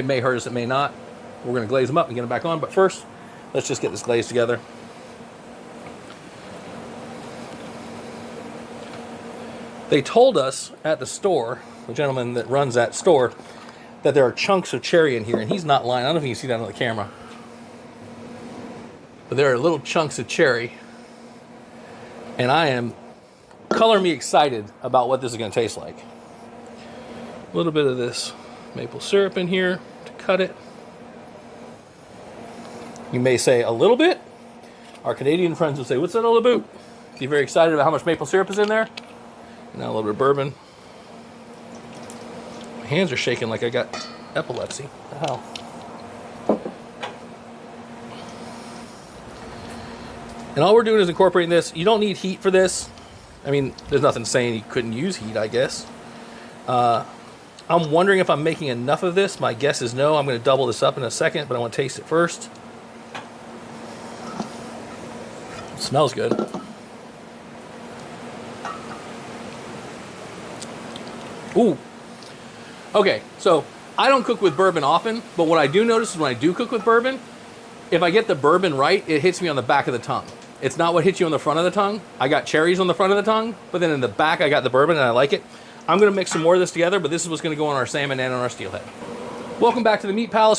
It may hurt us, it may not. We're going to glaze them up and get them back on. But first, let's just get this glaze together. They told us at the store, the gentleman that runs that store, that there are chunks of cherry in here, and he's not lying. I don't know if you can see that on the camera. But there are little chunks of cherry. And I am color me excited about what this is going to taste like. A little bit of this maple syrup in here to cut it. You may say a little bit. Our Canadian friends will say, what's that all about? Be very excited about how much maple syrup is in there. Now a little bit of bourbon. My hands are shaking like I got epilepsy. What the hell? And all we're doing is incorporating this. You don't need heat for this. I mean, there's nothing saying you couldn't use heat, I guess. I'm wondering if I'm making enough of this. My guess is no. I'm going to double this up in a second, but I want to taste it first. It smells good. Ooh. Okay, so I don't cook with bourbon often, but what I do notice is when I do cook with bourbon, if I get the bourbon right, it hits me on the back of the tongue. It's not what hits you on the front of the tongue. I got cherries on the front of the tongue, but then in the back I got the bourbon and I like it. I'm going to mix some more of this together, but this is what's going to go on our salmon and on our steelhead. Welcome back to the Meat Palace.